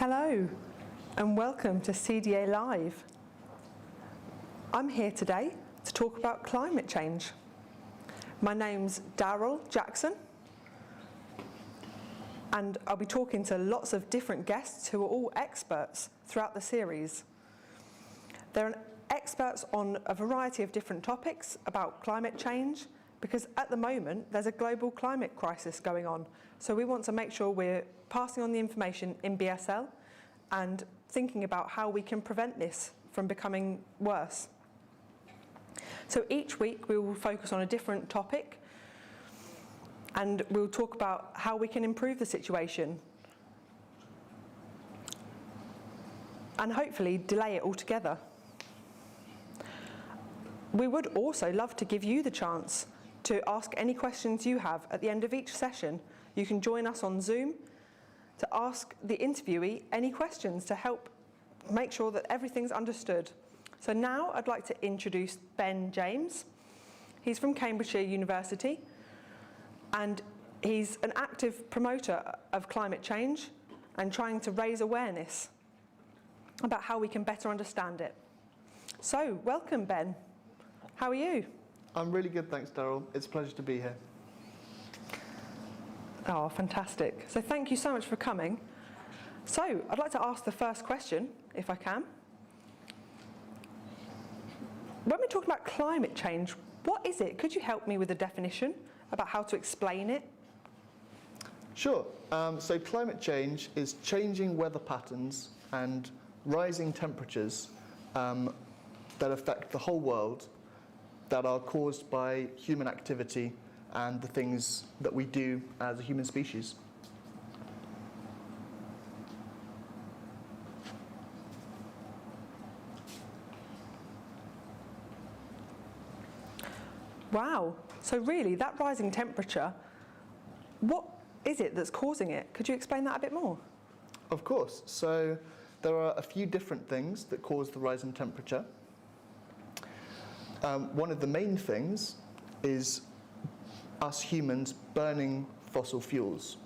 Hello and welcome to CDA Live. I'm here today to talk about climate change. My name's Daryl Jackson and I'll be talking to lots of different guests who are all experts throughout the series. They're experts on a variety of different topics about climate change because at the moment there's a global climate crisis going on. So we want to make sure we're passing on the information in BSL and thinking about how we can prevent this from becoming worse. So each week we will focus on a different topic and we'll talk about how we can improve the situation and hopefully delay it altogether. We would also love to give you the chance to ask any questions you have at the end of each session. You can join us on Zoom to ask the interviewee any questions to help make sure that everything's understood. So now I'd like to introduce Ben James. He's from Cambridgeshire University and he's an active promoter of climate change and trying to raise awareness about how we can better understand it. So welcome, Ben. How are you? I'm really good, thanks, Daryl. It's a pleasure to be here. Oh, fantastic. So thank you so much for coming. So I'd like to ask the first question, if I can. When we're talking about climate change, what is it? Could you help me with a definition about how to explain it? Sure. So climate change is changing weather patterns and rising temperatures that affect the whole world, that are caused by human activity and the things that we do as a human species. Wow, so really that rising temperature, what is it that's causing it? Could you explain that a bit more? Of course. So there are a few different things that cause the rise in temperature. One of the main things is us humans burning fossil fuels.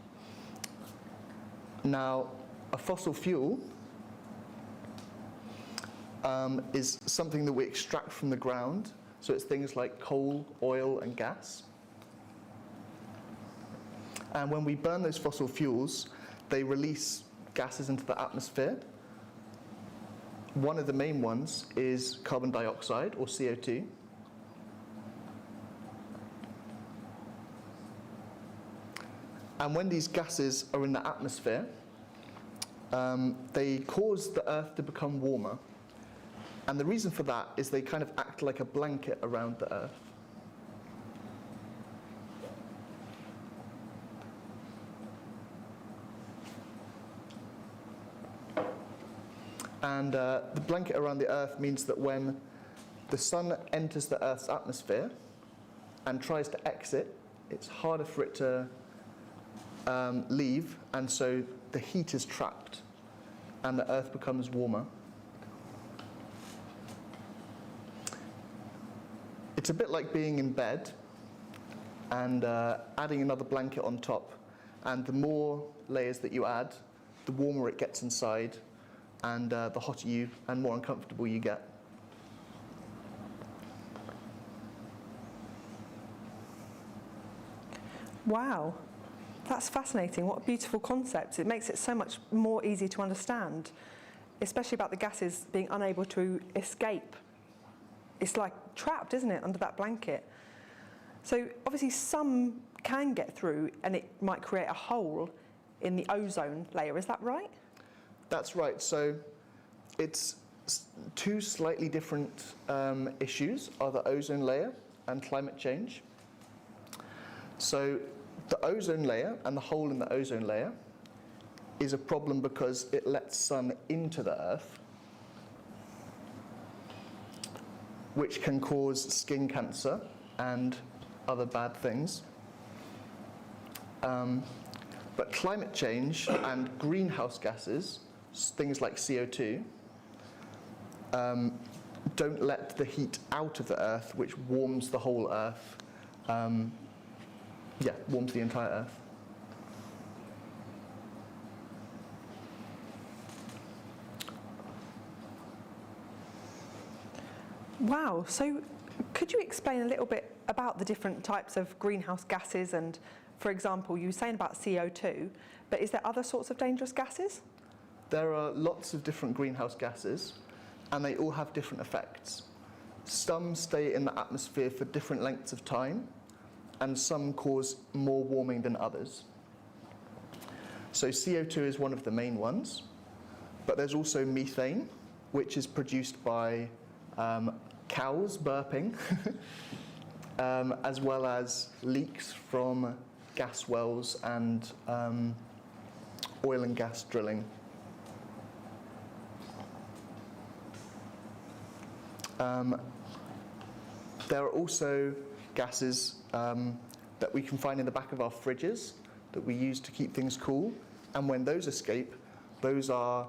Now, a fossil fuel is something that we extract from the ground, so it's things like coal, oil and gas. And when we burn those fossil fuels, they release gases into the atmosphere. One of the main ones is carbon dioxide, or CO2. And when these gases are in the atmosphere, they cause the Earth to become warmer. And the reason for that is they kind of act like a blanket around the Earth. And the blanket around the Earth means that when the sun enters the Earth's atmosphere and tries to exit, it's harder for it to leave, and so the heat is trapped and the Earth becomes warmer. It's a bit like being in bed and adding another blanket on top, and the more layers that you add, the warmer it gets inside, and the hotter you and more uncomfortable you get. Wow, that's fascinating. What a beautiful concept. It makes it so much more easy to understand, especially about the gases being unable to escape. It's like trapped, isn't it, under that blanket? So obviously some can get through and it might create a hole in the ozone layer, is that right? That's right. So it's two slightly different issues are the ozone layer and climate change. So the ozone layer and the hole in the ozone layer is a problem because it lets sun into the Earth, which can cause skin cancer and other bad things. But climate change and greenhouse gases, things like CO2, don't let the heat out of the Earth, which warms the whole Earth. Warms the entire Earth. Wow, so could you explain a little bit about the different types of greenhouse gases? And for example, you were saying about CO2, but is there other sorts of dangerous gases? There are lots of different greenhouse gases, and they all have different effects. Some stay in the atmosphere for different lengths of time, and some cause more warming than others. So CO2 is one of the main ones, but there's also methane, which is produced by cows burping, as well as leaks from gas wells and oil and gas drilling. There are also gases that we can find in the back of our fridges that we use to keep things cool, and when those escape, those are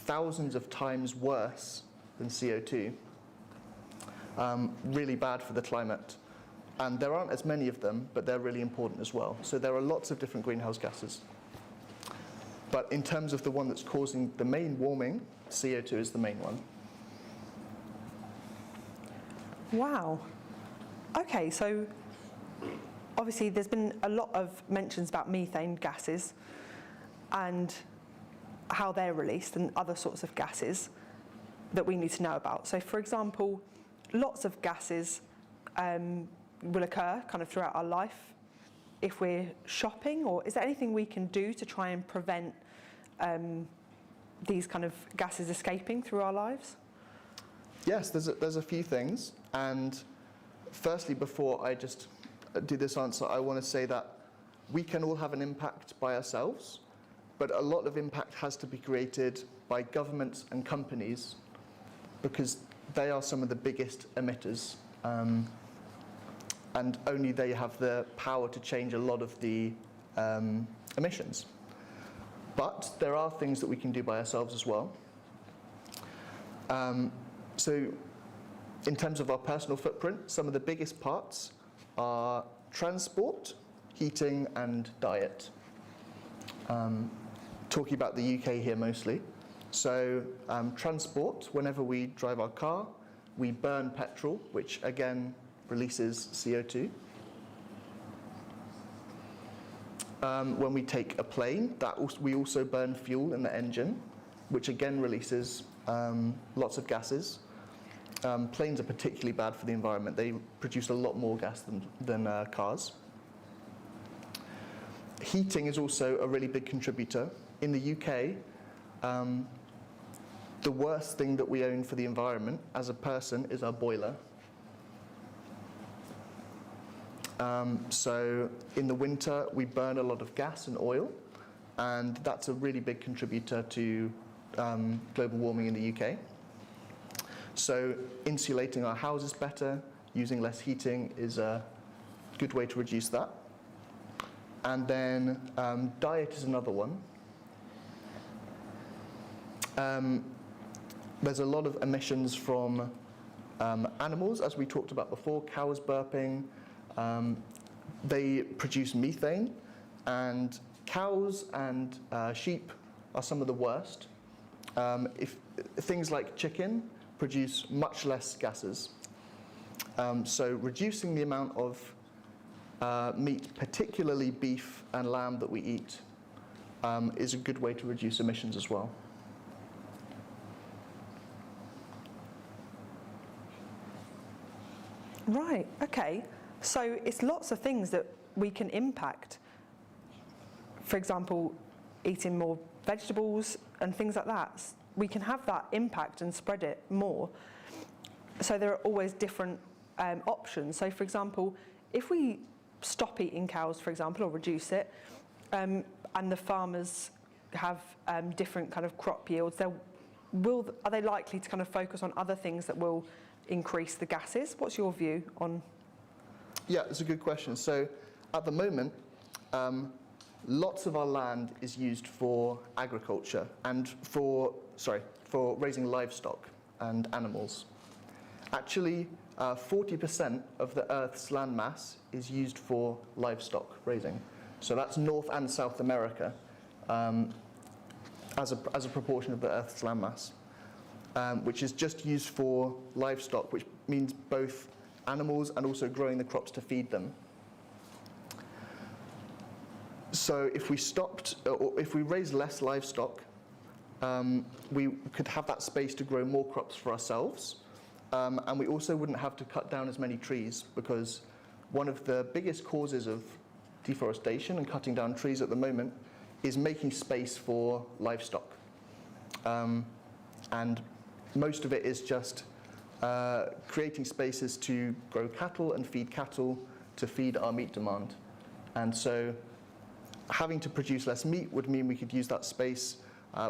thousands of times worse than CO2. Really bad for the climate. And there aren't as many of them, but they're really important as well. So there are lots of different greenhouse gases. But in terms of the one that's causing the main warming, CO2 is the main one. Wow. Okay, so obviously there's been a lot of mentions about methane gases and how they're released and other sorts of gases that we need to know about. So for example, lots of gases will occur kind of throughout our life if we're shopping, or is there anything we can do to try and prevent these kind of gases escaping through our lives? Yes, there's a few things. And firstly, before I just do this answer, I want to say that we can all have an impact by ourselves, but a lot of impact has to be created by governments and companies because they are some of the biggest emitters, and only they have the power to change a lot of the emissions. But there are things that we can do by ourselves as well. So in terms of our personal footprint, some of the biggest parts are transport, heating and diet. Talking about the UK here mostly. So transport, whenever we drive our car, we burn petrol, which again releases CO2. When we take a plane, we also burn fuel in the engine, which again releases lots of gases. Planes are particularly bad for the environment. They produce a lot more gas than cars. Heating is also a really big contributor. In the UK, the worst thing that we own for the environment as a person is our boiler. So in the winter, we burn a lot of gas and oil, and that's a really big contributor to global warming in the UK. So insulating our houses better, using less heating is a good way to reduce that. And then diet is another one. There's a lot of emissions from animals, as we talked about before, cows burping. They produce methane, and cows and sheep are some of the worst. If things like chicken produce much less gases. So reducing the amount of meat, particularly beef and lamb that we eat, is a good way to reduce emissions as well. Right, okay. So it's lots of things that we can impact. For example, eating more vegetables and things like that. We can have that impact and spread it more. So there are always different options. So for example, if we stop eating cows, for example, or reduce it, and the farmers have different kind of crop yields, are they likely to kind of focus on other things that will increase the gases? What's your view on? Yeah, it's a good question. So at the moment, lots of our land is used for agriculture and for raising livestock and animals. Actually, 40% of the Earth's land mass is used for livestock raising. So that's North and South America as a proportion of the Earth's land mass. which is just used for livestock, which means both animals and also growing the crops to feed them. So if we stopped, or if we raised less livestock, we could have that space to grow more crops for ourselves, and we also wouldn't have to cut down as many trees, because one of the biggest causes of deforestation and cutting down trees at the moment is making space for livestock. And most of it is just creating spaces to grow cattle and feed cattle to feed our meat demand. And so having to produce less meat would mean we could use that space,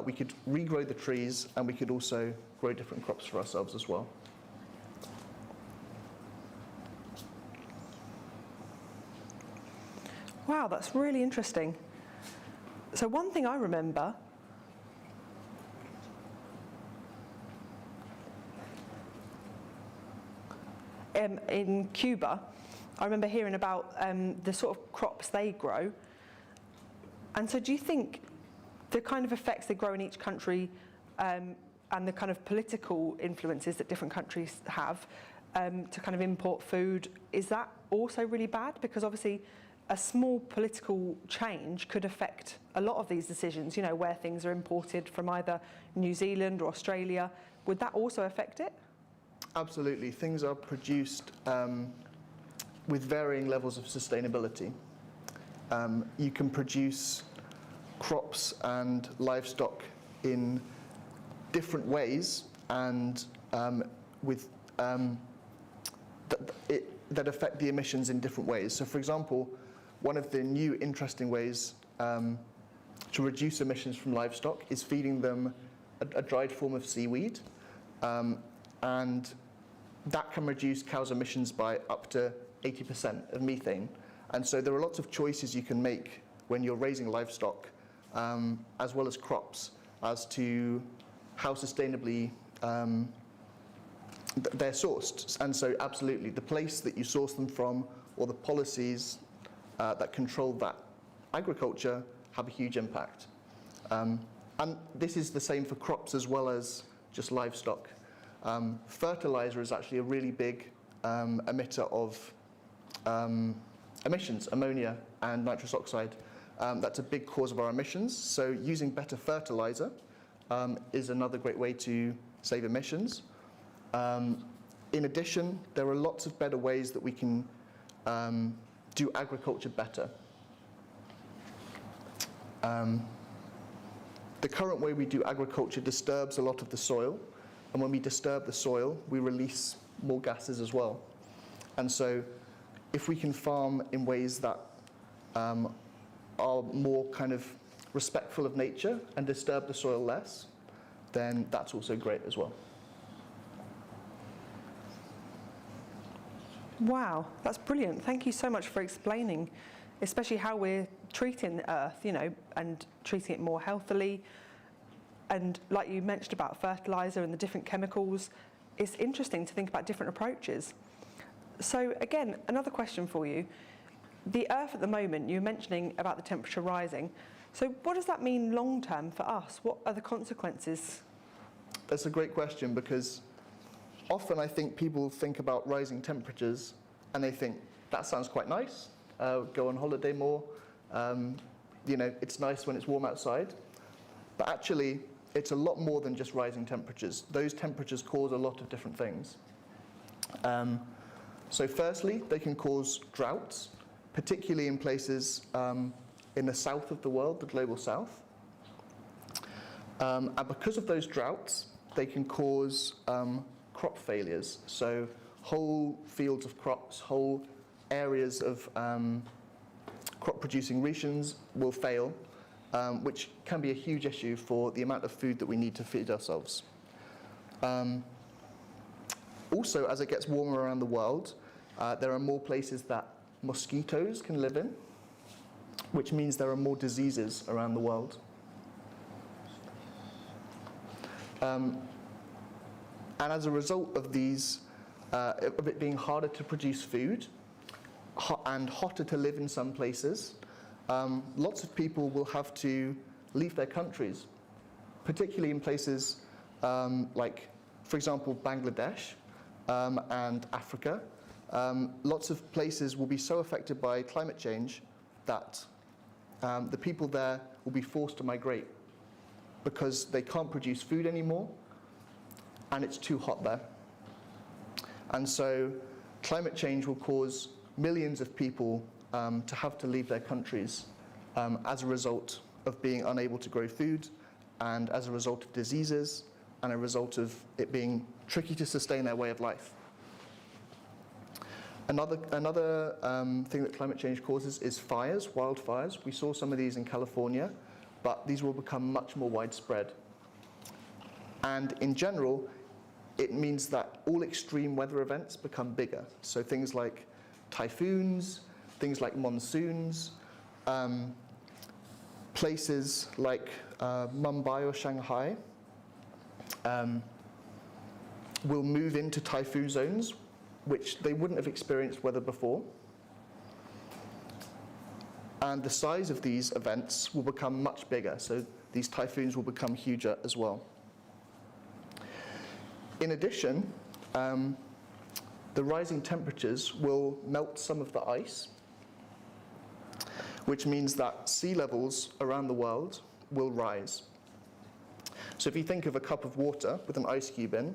we could regrow the trees, and we could also grow different crops for ourselves as well. Wow, that's really interesting. So one thing I remember in Cuba, I remember hearing about the sort of crops they grow. And so do you think the kind of effects they grow in each country and the kind of political influences that different countries have to kind of import food, is that also really bad? Because obviously a small political change could affect a lot of these decisions, you know, where things are imported from either New Zealand or Australia. Would that also affect it? Absolutely. Things are produced with varying levels of sustainability. You can produce crops and livestock in different ways and that affect the emissions in different ways. So for example, one of the new interesting ways to reduce emissions from livestock is feeding them a dried form of seaweed, and that can reduce cows' emissions by up to 80% of methane. And so there are lots of choices you can make when you're raising livestock, as well as crops, as to how sustainably they're sourced. And so absolutely, the place that you source them from, or the policies that control that agriculture, have a huge impact. And this is the same for crops as well as just livestock. Fertilizer is actually a really big emitter of emissions, ammonia and nitrous oxide. That's a big cause of our emissions. So using better fertilizer is another great way to save emissions. In addition, there are lots of better ways that we can do agriculture better. The current way we do agriculture disturbs a lot of the soil, and when we disturb the soil, we release more gases as well. And so if we can farm in ways that are more kind of respectful of nature and disturb the soil less, then that's also great as well. Wow, that's brilliant. Thank you so much for explaining, especially how we're treating the earth, you know, and treating it more healthily. And like you mentioned about fertilizer and the different chemicals, it's interesting to think about different approaches. So again, another question for you. The earth at the moment, you were mentioning about the temperature rising. So what does that mean long term for us? What are the consequences? That's a great question, because often I think people think about rising temperatures and they think, that sounds quite nice, go on holiday more, you know, it's nice when it's warm outside. But actually, it's a lot more than just rising temperatures. Those temperatures cause a lot of different things. So firstly, they can cause droughts, particularly in places in the south of the world, the global south. And because of those droughts, they can cause crop failures. So whole fields of crops, whole areas of crop producing regions will fail, which can be a huge issue for the amount of food that we need to feed ourselves. Also, as it gets warmer around the world, there are more places that mosquitoes can live in, which means there are more diseases around the world. And as a result of these, of it being harder to produce food and hotter to live in some places, lots of people will have to leave their countries, particularly in places like for example, Bangladesh and Africa, lots of places will be so affected by climate change that the people there will be forced to migrate because they can't produce food anymore and it's too hot there. And so climate change will cause millions of people to have to leave their countries as a result of being unable to grow food, and as a result of diseases, and a result of it being tricky to sustain their way of life. Another thing that climate change causes is fires, wildfires. We saw some of these in California, but these will become much more widespread. And in general, it means that all extreme weather events become bigger. So things like typhoons, things like monsoons, places like Mumbai or Shanghai will move into typhoon zones, which they wouldn't have experienced weather before. And the size of these events will become much bigger, so these typhoons will become huger as well. In addition, the rising temperatures will melt some of the ice, which means that sea levels around the world will rise. So if you think of a cup of water with an ice cube in,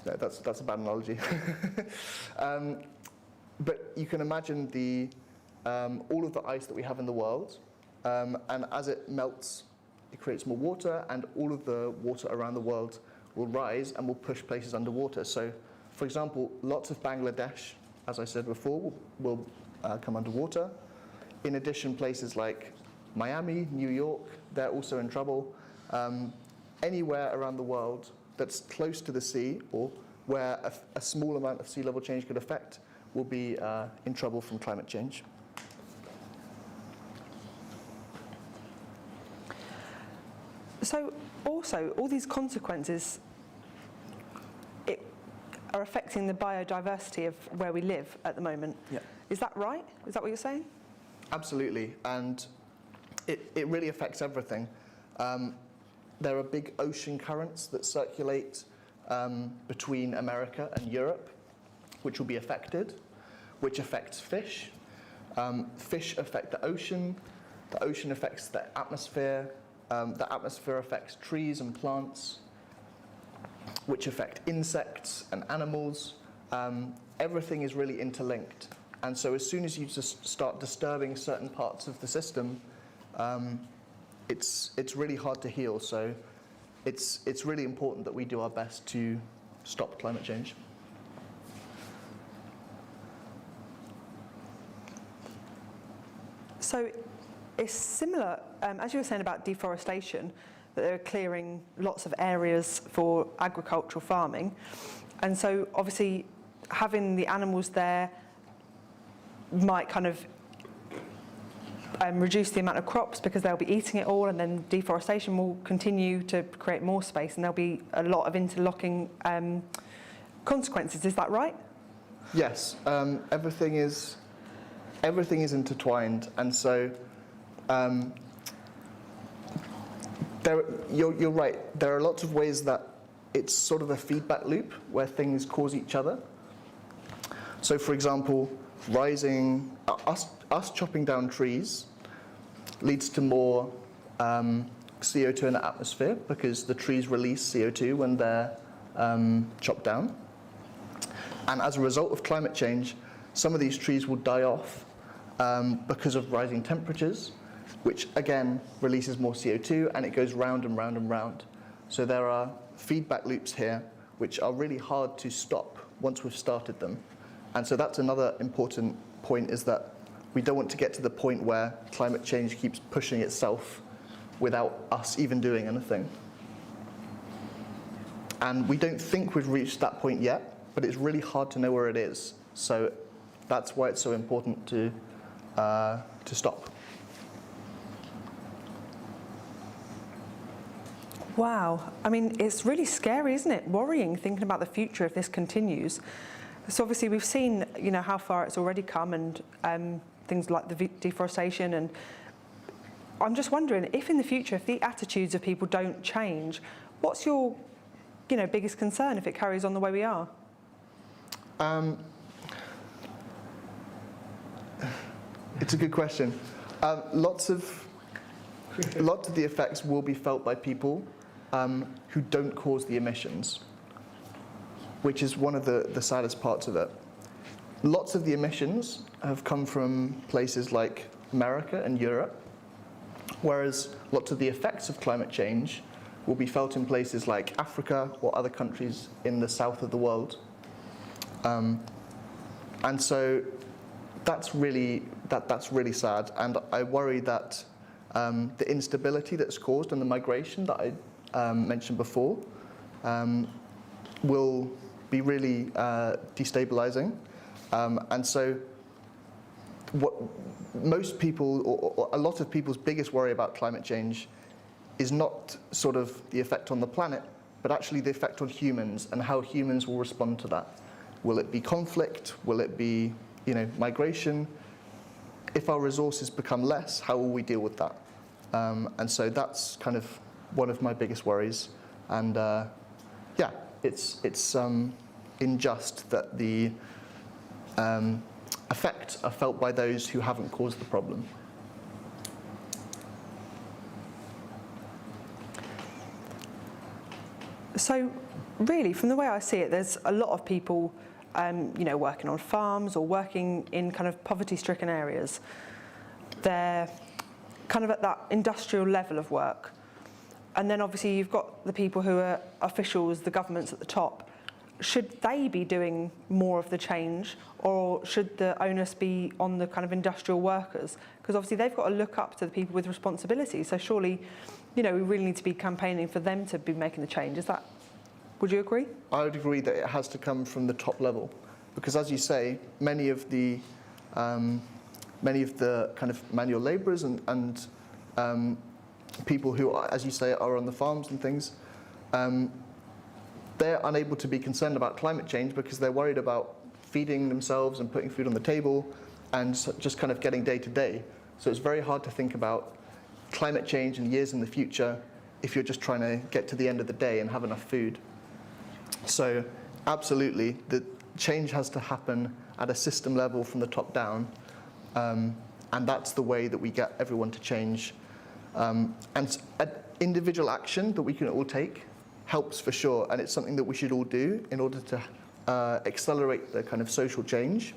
that's a bad analogy. But you can imagine all of the ice that we have in the world, and as it melts, it creates more water, and all of the water around the world will rise and will push places underwater. So, for example, lots of Bangladesh, as I said before, will come underwater. In addition, places like Miami, New York, they're also in trouble. Anywhere around the world that's close to the sea, or where a small amount of sea level change could affect, will be in trouble from climate change. So also, all these consequences are affecting the biodiversity of where we live at the moment. Yeah. Is that right? Is that what you're saying? Absolutely, and it really affects everything. There are big ocean currents that circulate between America and Europe, which will be affected, which affects fish. Fish affect the ocean affects the atmosphere affects trees and plants, which affect insects and animals. Everything is really interlinked. And so as soon as you just start disturbing certain parts of the system, it's really hard to heal. So it's really important that we do our best to stop climate change. So it's similar, as you were saying about deforestation, that they're clearing lots of areas for agricultural farming. And so obviously having the animals there might kind of reduce the amount of crops because they'll be eating it all, and then deforestation will continue to create more space, and there'll be a lot of interlocking consequences. Is that right? Yes, everything is intertwined, and so you're right. There are lots of ways that it's sort of a feedback loop where things cause each other. So, for example, us chopping down trees leads to more CO2 in the atmosphere because the trees release CO2 when they're chopped down. And as a result of climate change, some of these trees will die off because of rising temperatures, which again releases more CO2, and it goes round and round and round. So there are feedback loops here which are really hard to stop once we've started them. And so that's another important point, is that we don't want to get to the point where climate change keeps pushing itself without us even doing anything. And we don't think we've reached that point yet, but it's really hard to know where it is. So that's why it's so important to stop. Wow. I mean, it's really scary, isn't it? Worrying, thinking about the future if this continues. So obviously we've seen, how far it's already come, and things like the deforestation. And I'm just wondering if in the future, if the attitudes of people don't change, What's your, biggest concern if it carries on the way we are? It's a good question. Lots of the effects will be felt by people who don't cause the emissions, which is one of the saddest parts of it. Lots of the emissions have come from places like America and Europe, whereas lots of the effects of climate change will be felt in places like Africa or other countries in the south of the world. And so that's really sad, and I worry that the instability that's caused and the migration that I mentioned before will be really destabilizing. And so what most people, or a lot of people's biggest worry about climate change is not sort of the effect on the planet, but actually the effect on humans and how humans will respond to that. Will it be conflict? Will it be, migration? If our resources become less, how will we deal with that? And so that's kind of one of my biggest worries. And it's unjust that the effects are felt by those who haven't caused the problem. So really, from the way I see it, there's a lot of people working on farms or working in kind of poverty-stricken areas. They're kind of at that industrial level of work. And then obviously you've got the people who are officials, the governments at the top. Should they be doing more of the change, or should the onus be on the kind of industrial workers? Because obviously they've got to look up to the people with responsibility. So surely, we really need to be campaigning for them to be making the change. Would you agree? I would agree that it has to come from the top level, because as you say, many of the kind of manual labourers and people who, as you say, are on the farms and things, they're unable to be concerned about climate change because they're worried about feeding themselves and putting food on the table and just kind of getting day to day. So it's very hard to think about climate change in years in the future if you're just trying to get to the end of the day and have enough food. So absolutely, the change has to happen at a system level from the top down, and that's the way that we get everyone to change. And individual action that we can all take helps for sure, and it's something that we should all do in order to accelerate the kind of social change.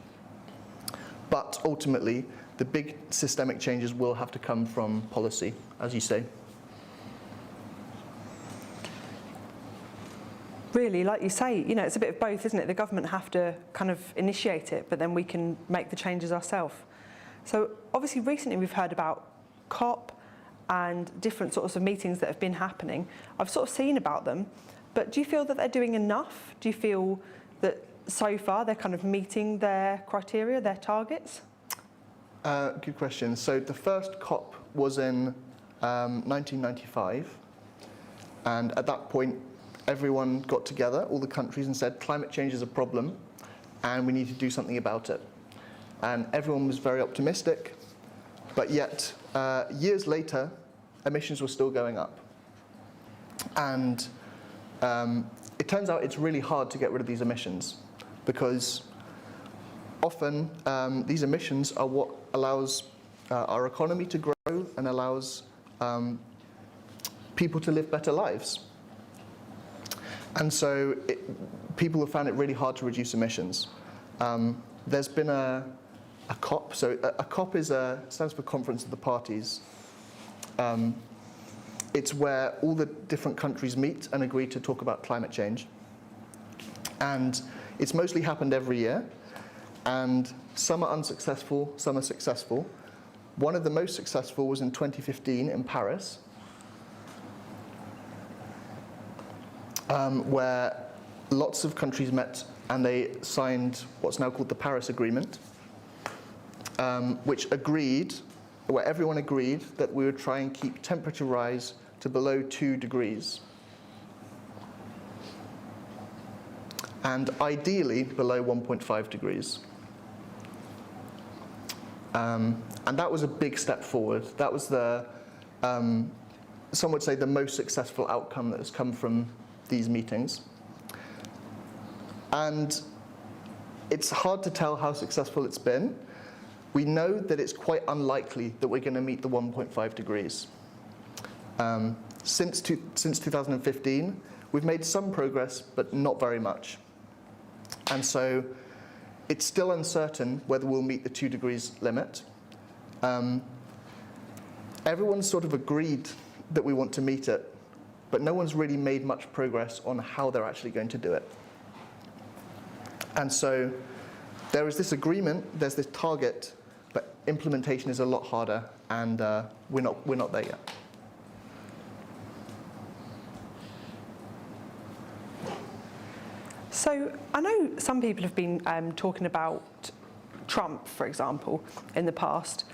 But ultimately, the big systemic changes will have to come from policy, as you say. Really, like you say, it's a bit of both, isn't it? The government have to kind of initiate it, but then we can make the changes ourselves. So obviously recently we've heard about COP and different sorts of meetings that have been happening. I've sort of seen about them, but do you feel that they're doing enough? Do you feel that so far they're kind of meeting their criteria, their targets? Good question. So the first COP was in 1995, and at that point everyone got together, all the countries, and said climate change is a problem and we need to do something about it. And everyone was very optimistic, but yet years later emissions were still going up. And it turns out it's really hard to get rid of these emissions, because often these emissions are what allows our economy to grow and allows people to live better lives. And so people have found it really hard to reduce emissions. There's been a COP. So a COP stands for Conference of the Parties. It's where all the different countries meet and agree to talk about climate change. And it's mostly happened every year. And some are unsuccessful, some are successful. One of the most successful was in 2015 in Paris, where lots of countries met and they signed what's now called the Paris Agreement, where everyone agreed that we would try and keep temperature rise to below 2 degrees. And ideally below 1.5 degrees. And that was a big step forward. That was the some would say, the most successful outcome that has come from these meetings. And it's hard to tell how successful it's been. We know that it's quite unlikely that we're going to meet the 1.5 degrees. Since 2015, we've made some progress, but not very much. And so it's still uncertain whether we'll meet the 2 degrees limit. Everyone's sort of agreed that we want to meet it, but no one's really made much progress on how they're actually going to do it. And so there is this agreement, there's this target, but implementation is a lot harder, and we're not there yet. So I know some people have been talking about Trump, for example, in the past,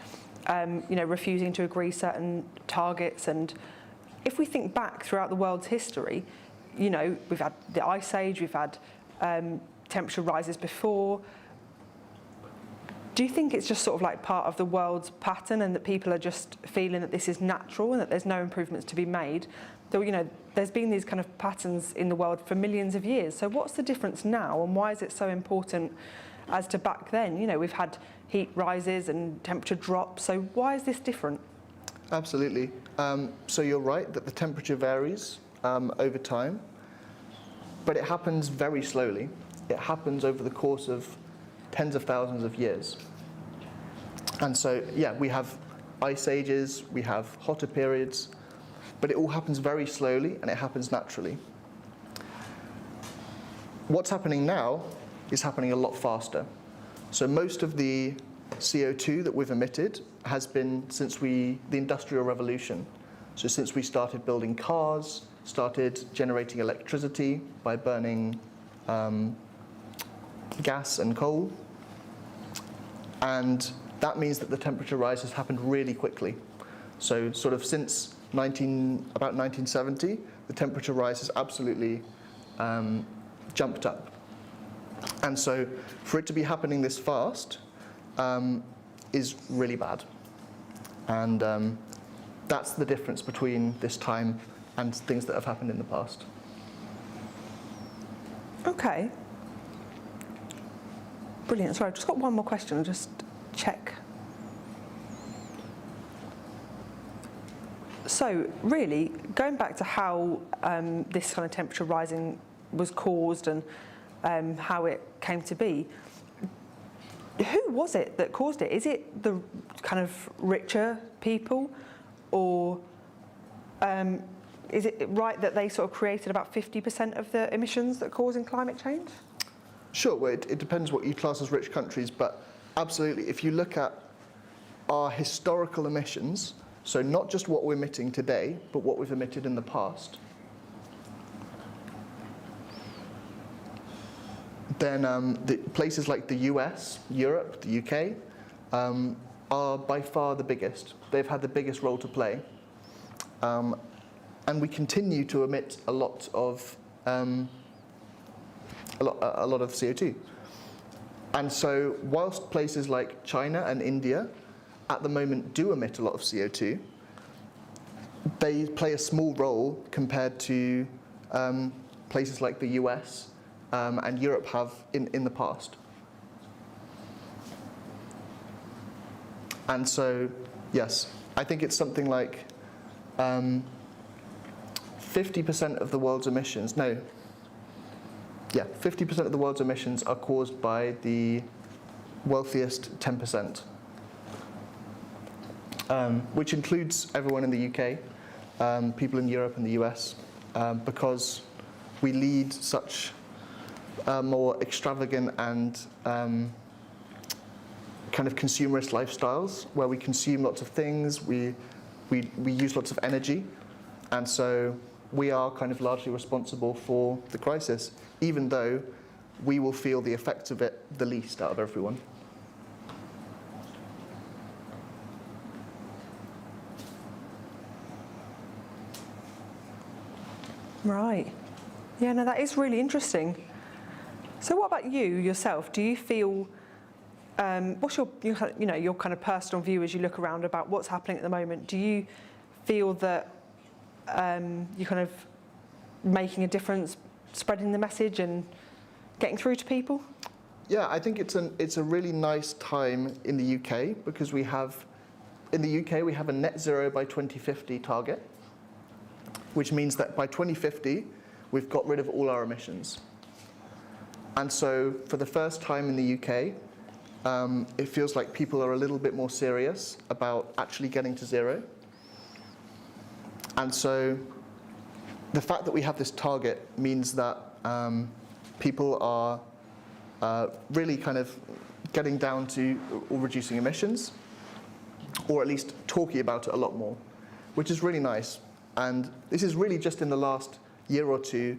refusing to agree certain targets. And if we think back throughout the world's history, we've had the Ice Age, we've had temperature rises before. Do you think it's just sort of like part of the world's pattern, and that people are just feeling that this is natural and that there's no improvements to be made? Though, there's been these kind of patterns in the world for millions of years. So what's the difference now, and why is it so important as to back then? We've had heat rises and temperature drops. So why is this different? Absolutely. So you're right that the temperature varies over time, but it happens very slowly. It happens over the course of tens of thousands of years. And so, yeah, we have ice ages, we have hotter periods, but it all happens very slowly and it happens naturally. What's happening now is happening a lot faster. So most of the CO2 that we've emitted has been since the Industrial Revolution. So since we started building cars, started generating electricity by burning gas and coal. And that means that the temperature rise has happened really quickly. So sort of since about 1970, the temperature rise has absolutely jumped up. And so for it to be happening this fast is really bad. And that's the difference between this time and things that have happened in the past. Okay. Brilliant. Sorry, I've just got one more question. I'll just check. So really, going back to how this kind of temperature rising was caused and how it came to be, who was it that caused it? Is it the kind of richer people, or is it right that they sort of created about 50% of the emissions that are causing climate change? Sure, well, it depends what you class as rich countries, but absolutely, if you look at our historical emissions, so not just what we're emitting today, but what we've emitted in the past, then the places like the US, Europe, the UK, are by far the biggest. They've had the biggest role to play. And we continue to emit a lot of CO2. And so whilst places like China and India at the moment do emit a lot of CO2, they play a small role compared to places like the US and Europe have in the past. And so, yes, I think it's something like 50% of the world's emissions, 50% of the world's emissions are caused by the wealthiest 10%, which includes everyone in the UK, people in Europe and the US, because we lead such more extravagant and kind of consumerist lifestyles where we consume lots of things, we use lots of energy, and so we are kind of largely responsible for the crisis, even though we will feel the effects of it the least out of everyone. Right. Yeah, no, that is really interesting. So what about you yourself? Do you feel, what's your kind of personal view as you look around about what's happening at the moment? Do you feel that you're kind of making a difference, spreading the message and getting through to people? Yeah, I think it's a really nice time in the UK because in the UK we have a net zero by 2050 target, which means that by 2050 we've got rid of all our emissions. And so for the first time in the UK, it feels like people are a little bit more serious about actually getting to zero. And so the fact that we have this target means that people are really kind of getting down to or reducing emissions, or at least talking about it a lot more, which is really nice. And this is really just in the last year or two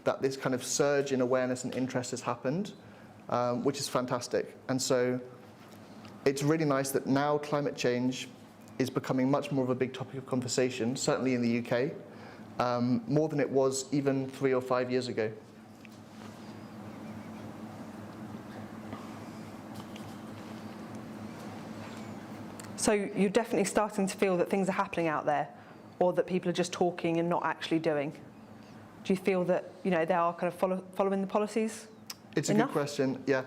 that this kind of surge in awareness and interest has happened, which is fantastic. And so it's really nice that now climate change is becoming much more of a big topic of conversation, certainly in the UK, more than it was even 3 or 5 years ago. So you're definitely starting to feel that things are happening out there, or that people are just talking and not actually doing? Do you feel that they are kind of following the policies? It's a good question. Yeah,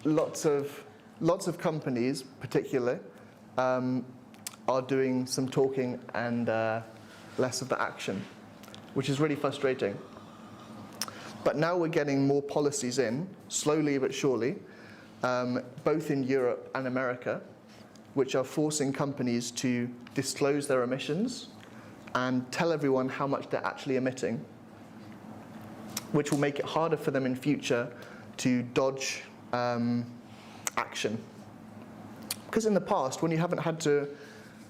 lots of companies, particularly, are doing some talking and less of the action, which is really frustrating. But now we're getting more policies in, slowly but surely, both in Europe and America, which are forcing companies to disclose their emissions and tell everyone how much they're actually emitting, which will make it harder for them in future to dodge action. Because in the past, when you haven't had to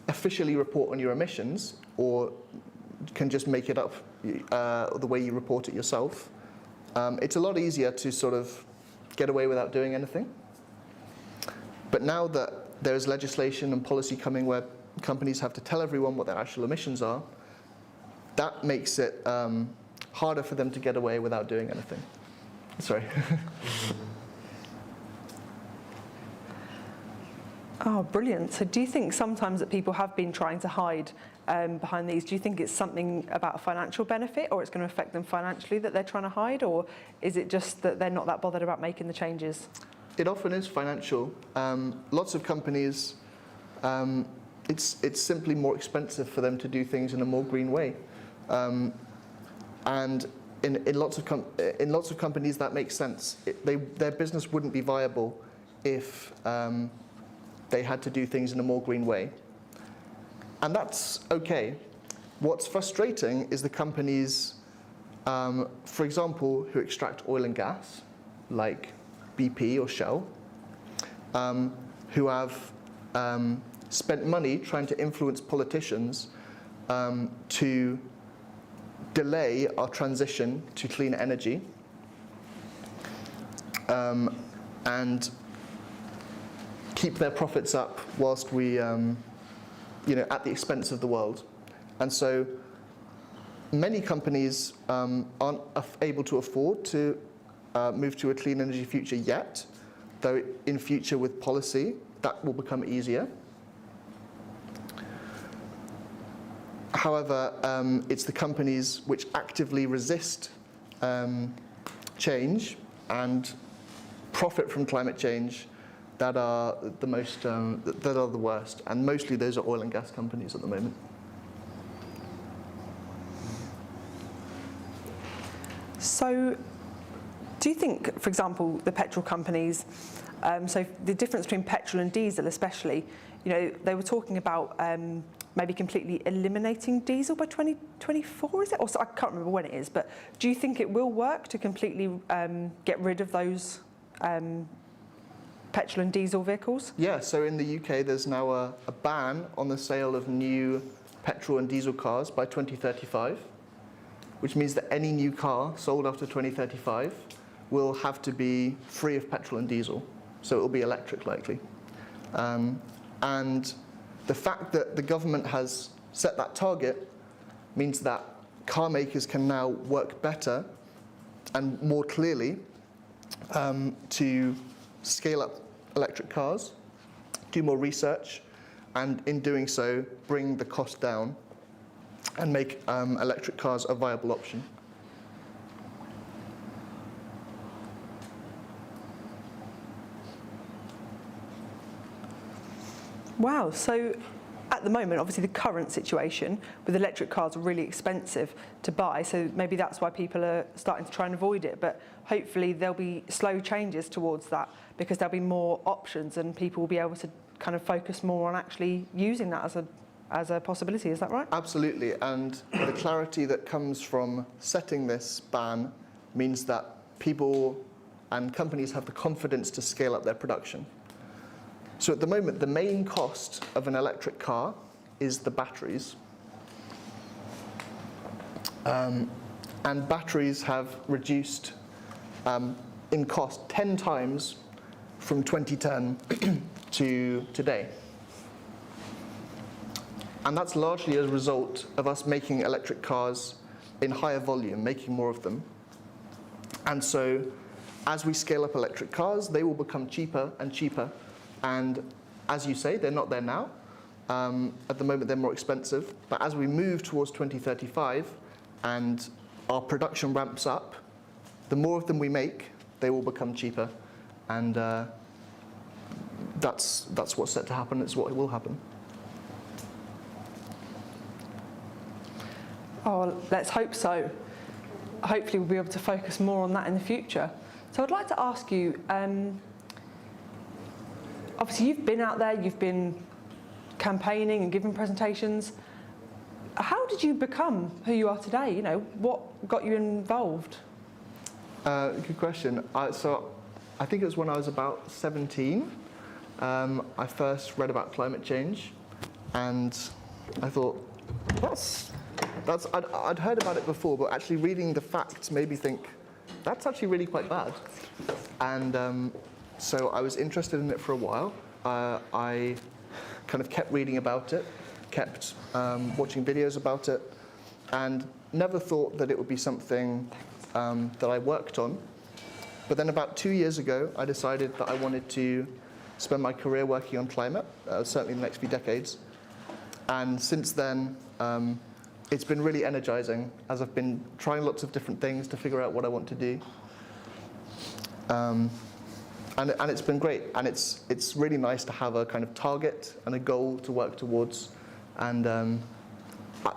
officially report on your emissions, or can just make it up the way you report it yourself, it's a lot easier to sort of get away without doing anything. But now that there's legislation and policy coming where companies have to tell everyone what their actual emissions are, that makes it harder for them to get away without doing anything. Sorry. Oh, brilliant. So do you think sometimes that people have been trying to hide behind these? Do you think it's something about a financial benefit, or it's going to affect them financially that they're trying to hide, or is it just that they're not that bothered about making the changes? It often is financial. Lots of companies, it's simply more expensive for them to do things in a more green way. And in lots of companies that makes sense. Their business wouldn't be viable if they had to do things in a more green way. And that's okay. What's frustrating is the companies, for example, who extract oil and gas, like BP or Shell, who have spent money trying to influence politicians to delay our transition to clean energy, and keep their profits up whilst we, at the expense of the world. And so many companies aren't able to afford to move to a clean energy future yet, though in future with policy, that will become easier. However, it's the companies which actively resist change and profit from climate change that are the most, that are the worst, and mostly those are oil and gas companies at the moment. So, do you think, for example, the petrol companies, so the difference between petrol and diesel especially, they were talking about maybe completely eliminating diesel by 2024, is it? Or so, I can't remember when it is, but do you think it will work to completely get rid of those petrol and diesel vehicles? Yeah, so in the UK there's now a ban on the sale of new petrol and diesel cars by 2035, which means that any new car sold after 2035 will have to be free of petrol and diesel, so it will be electric likely. And the fact that the government has set that target means that car makers can now work better and more clearly to scale up electric cars, do more research, and in doing so, bring the cost down. and make electric cars a viable option. Wow, so at the moment, obviously the current situation with electric cars are really expensive to buy, so maybe that's why people are starting to try and avoid it, but hopefully there'll be slow changes towards that because there'll be more options and people will be able to kind of focus more on actually using that as a possibility, is that right? Absolutely, and the clarity that comes from setting this ban means that people and companies have the confidence to scale up their production. So at the moment, the main cost of an electric car is the batteries. And batteries have reduced in cost 10 times from 2010 to today. And that's largely as a result of us making electric cars in higher volume, making more of them. And so as we scale up electric cars, they will become cheaper and cheaper. And as you say, they're not there now. At the moment, they're more expensive. But as we move towards 2035 and our production ramps up, the more of them we make, they will become cheaper. And that's what's set to happen. It's what will happen. Oh, let's hope so. Hopefully we'll be able to focus more on that in the future. So I'd like to ask you, obviously you've been out there, you've been campaigning and giving presentations. How did you become who you are today? You know, what got you involved? Good question. So I think it was when I was about 17. I first read about climate change, and I thought, I'd heard about it before, but actually reading the facts made me think, that's actually really quite bad. And so I was interested in it for a while. I kind of kept reading about it, kept watching videos about it, and never thought that it would be something that I worked on. But then about 2 years ago, I decided that I wanted to spend my career working on climate, certainly in the next few decades. And since then, it's been really energizing as I've been trying lots of different things to figure out what I want to do. And it's been great. And it's really nice to have a kind of target and a goal to work towards. And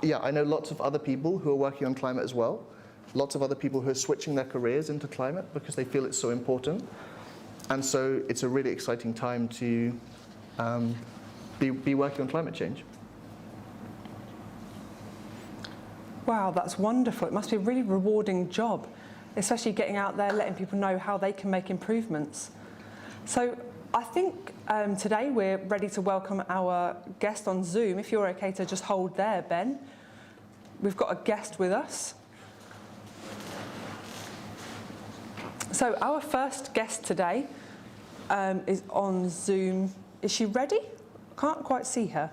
yeah, I know lots of other people who are working on climate as well. Lots of other people who are switching their careers into climate because they feel it's so important. And so it's a really exciting time to be working on climate change. Wow, that's wonderful. It must be a really rewarding job, especially getting out there, letting people know how they can make improvements. So I think today we're ready to welcome our guest on Zoom. If you're okay to just hold there, Ben. We've got a guest with us. So our first guest today is on Zoom. Is she ready? Can't quite see her.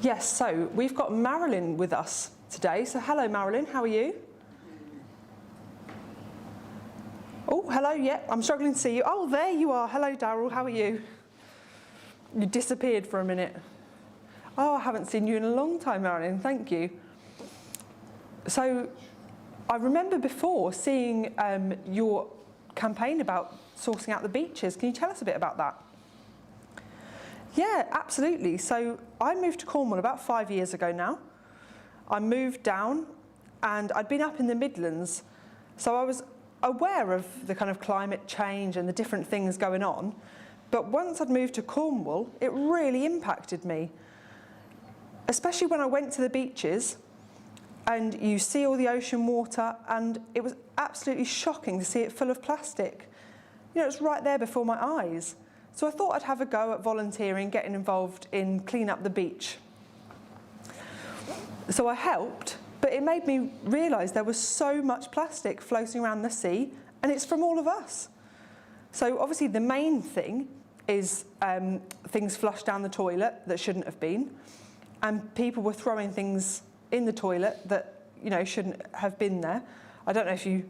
Yes, so we've got Marilyn with us today. So hello, Marilyn, how are you? Oh, hello, yeah, I'm struggling to see you. Oh, there you are. Hello, Daryl, how are you? You disappeared for a minute. Oh, I haven't seen you in a long time, Marilyn, thank you. So I remember before seeing your campaign about sourcing out the beaches. Can you tell us a bit about that? Yeah, absolutely. So I moved to Cornwall about 5 years ago now. I moved down and I'd been up in the Midlands, so I was aware of the kind of climate change and the different things going on. But once I'd moved to Cornwall, it really impacted me, especially when I went to the beaches and you see all the ocean water, and it was absolutely shocking to see it full of plastic. You know, it's right there before my eyes. So I thought I'd have a go at volunteering, getting involved in clean up the beach. So I helped, but it made me realise there was so much plastic floating around the sea, and it's from all of us. So obviously the main thing is things flushed down the toilet that shouldn't have been, and people were throwing things in the toilet that, you know, shouldn't have been there. I don't know if you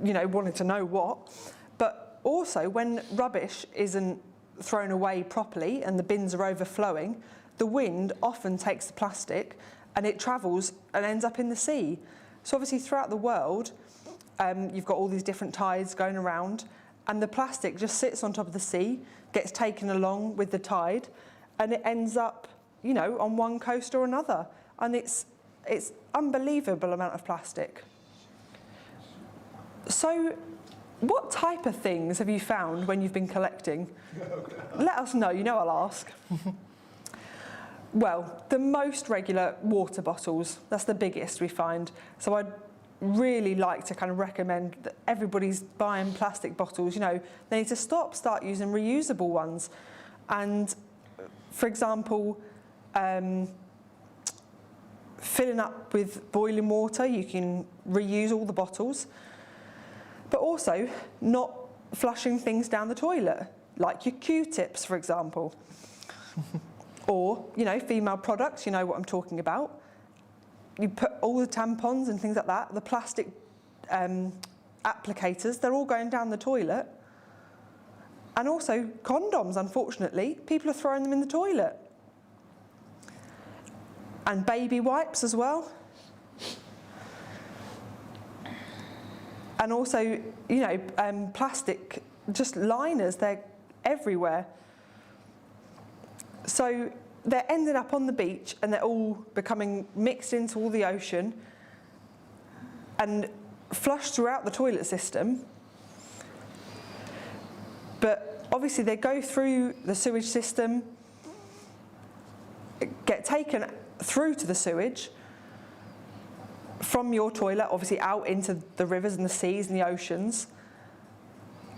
wanted to know what, but also when rubbish isn't thrown away properly and the bins are overflowing, the wind often takes the plastic and it travels and ends up in the sea. So obviously throughout the world, you've got all these different tides going around, and the plastic just sits on top of the sea, gets taken along with the tide, and it ends up, you know, on one coast or another. And it's unbelievable amount of plastic. So what type of things have you found when you've been collecting? Let us know, you know I'll ask. Well, the most regular water bottles, that's the biggest we find. So I'd really like to kind of recommend that everybody's buying plastic bottles, you know, they need to start using reusable ones. And for example, filling up with boiling water, you can reuse all the bottles. But also not flushing things down the toilet, like your Q-tips, for example. Or, you know, female products, you know what I'm talking about. You put all the tampons and things like that, the plastic applicators, they're all going down the toilet. And also condoms, unfortunately, people are throwing them in the toilet. And baby wipes as well. And also, you know, plastic, just liners, they're everywhere. So they're ending up on the beach and they're all becoming mixed into all the ocean and flushed throughout the toilet system. But obviously they go through the sewage system, get taken through to the sewage, from your toilet, obviously out into the rivers and the seas and the oceans.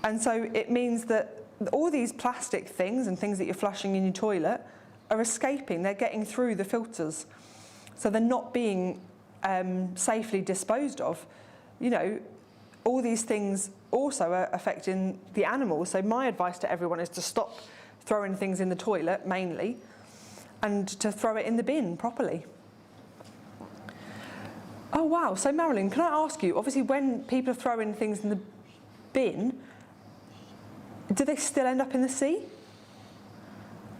And so it means that all these plastic things and things that you're flushing in your toilet are escaping, they're getting through the filters. So they're not being safely disposed of. You know, all these things also are affecting the animals. So my advice to everyone is to stop throwing things in the toilet, mainly, and to throw it in the bin properly. Oh wow, so Marilyn, can I ask you, obviously when people are throwing things in the bin, do they still end up in the sea?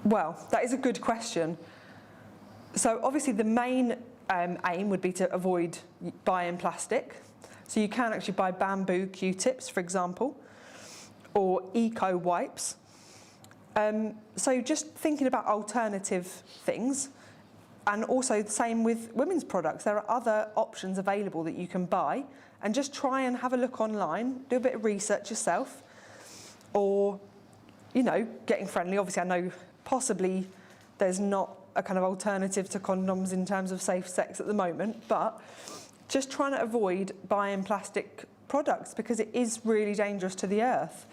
Well, that is a good question. So obviously the main aim would be to avoid buying plastic. So you can actually buy bamboo Q-tips, for example, or eco wipes. So just thinking about alternative things. And also the same with women's products. There are other options available that you can buy, and just try and have a look online, do a bit of research yourself, or, you know, getting friendly. Obviously I know possibly there's not a kind of alternative to condoms in terms of safe sex at the moment, but just trying to avoid buying plastic products because it is really dangerous to the earth.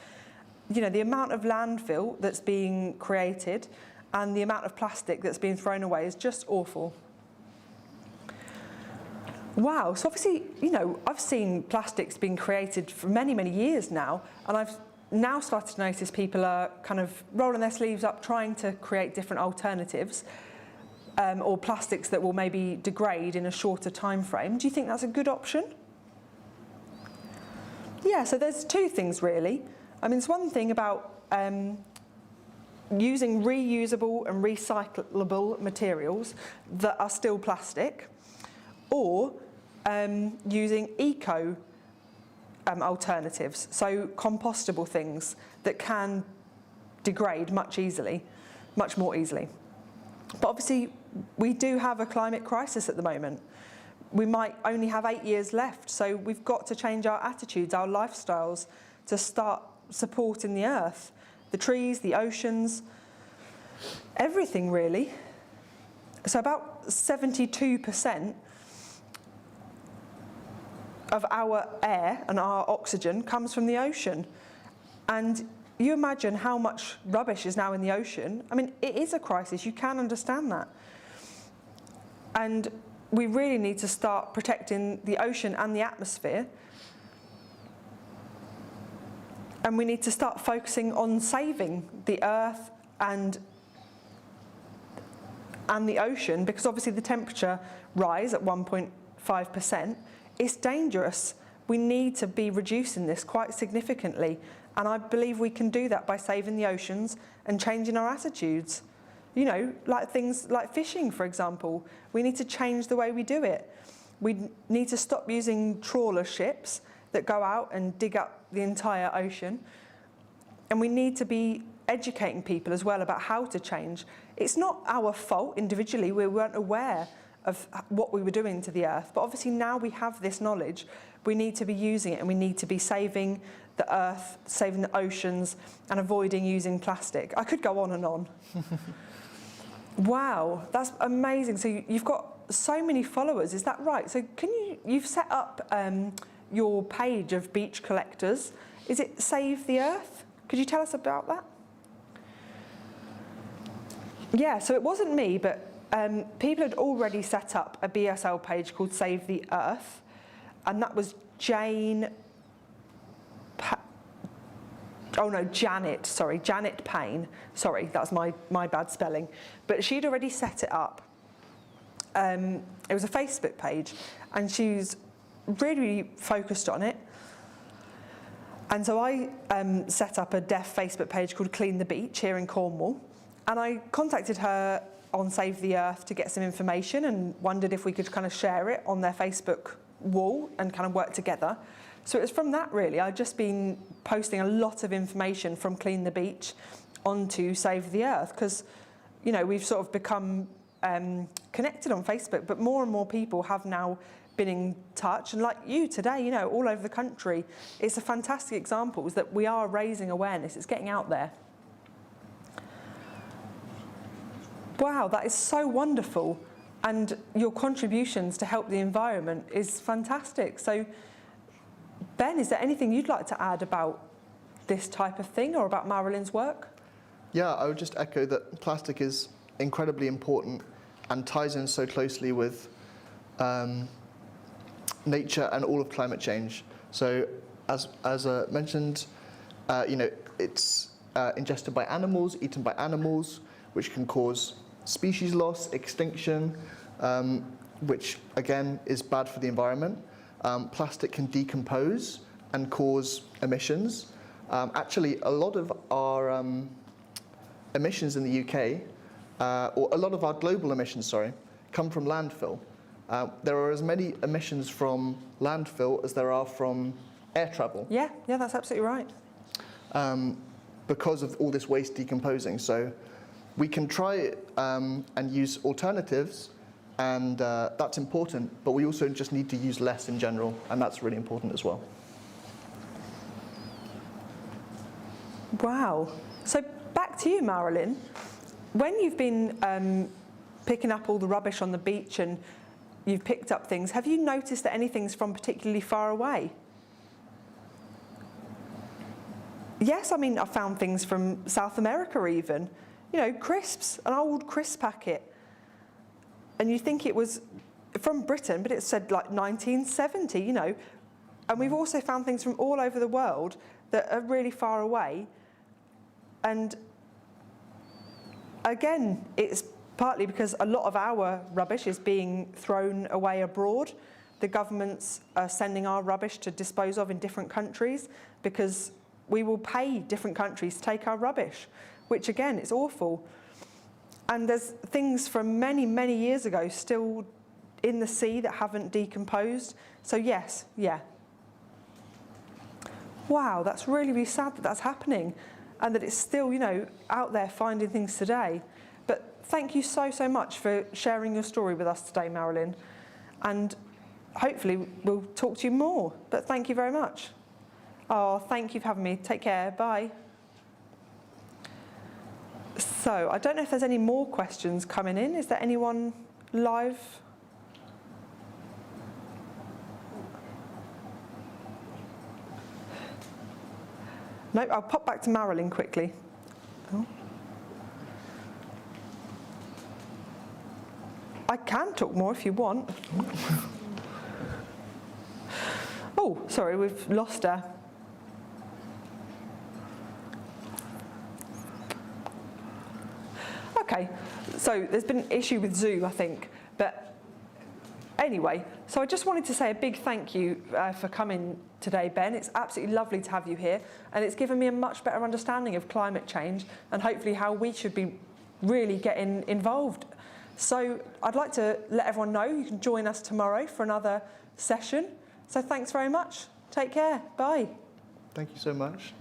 You know, the amount of landfill that's being created and the amount of plastic that's being thrown away is just awful. Wow, so obviously, you know, I've seen plastics being created for many, many years now, and I've now started to notice people are kind of rolling their sleeves up, trying to create different alternatives, or plastics that will maybe degrade in a shorter time frame. Do you think that's a good option? Yeah, so there's two things really. I mean, it's one thing about using reusable and recyclable materials that are still plastic, or using eco alternatives, so compostable things that can degrade much more easily. But obviously we do have a climate crisis at the moment. We might only have 8 years left, so we've got to change our attitudes, our lifestyles, to start supporting the earth. The trees, the oceans, everything really. So about 72% of our air and our oxygen comes from the ocean. And you imagine how much rubbish is now in the ocean. I mean, it is a crisis, you can understand that. And we really need to start protecting the ocean and the atmosphere. And we need to start focusing on saving the earth and the ocean, because obviously the temperature rise at 1.5%. It's dangerous. We need to be reducing this quite significantly. And I believe we can do that by saving the oceans and changing our attitudes. You know, like things like fishing, for example. We need to change the way we do it. We need to stop using trawler ships that go out and dig up the entire ocean. And we need to be educating people as well about how to change. It's not our fault individually. We weren't aware of what we were doing to the earth. But obviously now we have this knowledge. We need to be using it, and we need to be saving the earth, saving the oceans, and avoiding using plastic. I could go on and on. Wow, that's amazing. So you've got so many followers, is that right? So you've set up your page of beach collectors. Is it Save the Earth? Could you tell us about that? Yeah, so it wasn't me, but people had already set up a BSL page called Save the Earth, and that was Janet Payne. Sorry, that's my bad spelling. But she'd already set it up. It was a Facebook page, and she's really focused on it. And so I set up a deaf Facebook page called Clean the Beach here in Cornwall. And I contacted her on Save the Earth to get some information and wondered if we could kind of share it on their Facebook wall and kind of work together. So it was from that really. I'd just been posting a lot of information from Clean the Beach onto Save the Earth because, you know, we've sort of become connected on Facebook, but more and more people have now been in touch. And like you today, you know, all over the country, it's a fantastic example that we are raising awareness. It's getting out there. Wow, that is so wonderful. And your contributions to help the environment is fantastic. So, Ben, is there anything you'd like to add about this type of thing or about Marilyn's work? Yeah, I would just echo that plastic is incredibly important and ties in so closely with nature and all of climate change. So, as mentioned, you know, it's ingested by animals, eaten by animals, which can cause species loss, extinction, which again is bad for the environment. Plastic can decompose and cause emissions. Actually, a lot of our emissions in the UK, or a lot of our global emissions, sorry, come from landfill. There are as many emissions from landfill as there are from air travel. Yeah, that's absolutely right. Because of all this waste decomposing. So we can try and use alternatives, and that's important, but we also just need to use less in general, and that's really important as well. Wow. So back to you, Marilyn. When you've been picking up all the rubbish on the beach and you've picked up things, have you noticed that anything's from particularly far away? Yes, I mean, I found things from South America even. You know, crisps, an old crisp packet. And you think it was from Britain, but it said like 1970, you know. And we've also found things from all over the world that are really far away. And again, it's partly because a lot of our rubbish is being thrown away abroad. The governments are sending our rubbish to dispose of in different countries because we will pay different countries to take our rubbish, which again, is awful. And there's things from many, many years ago still in the sea that haven't decomposed. So yes, yeah. Wow, that's really, really sad that that's happening and that it's still, you know, out there finding things today. But thank you so, so much for sharing your story with us today, Marilyn. And hopefully we'll talk to you more. But thank you very much. Oh, thank you for having me. Take care. Bye. So, I don't know if there's any more questions coming in. Is there anyone live? No, I'll pop back to Marilyn quickly. Oh. I can talk more if you want. Oh, sorry, we've lost her. Okay, so there's been an issue with Zoom, I think, but anyway, so I just wanted to say a big thank you for coming today, Ben. It's absolutely lovely to have you here, and it's given me a much better understanding of climate change and hopefully how we should be really getting involved. So I'd like to let everyone know you can join us tomorrow for another session. So thanks very much. Take care. Bye. Thank you so much.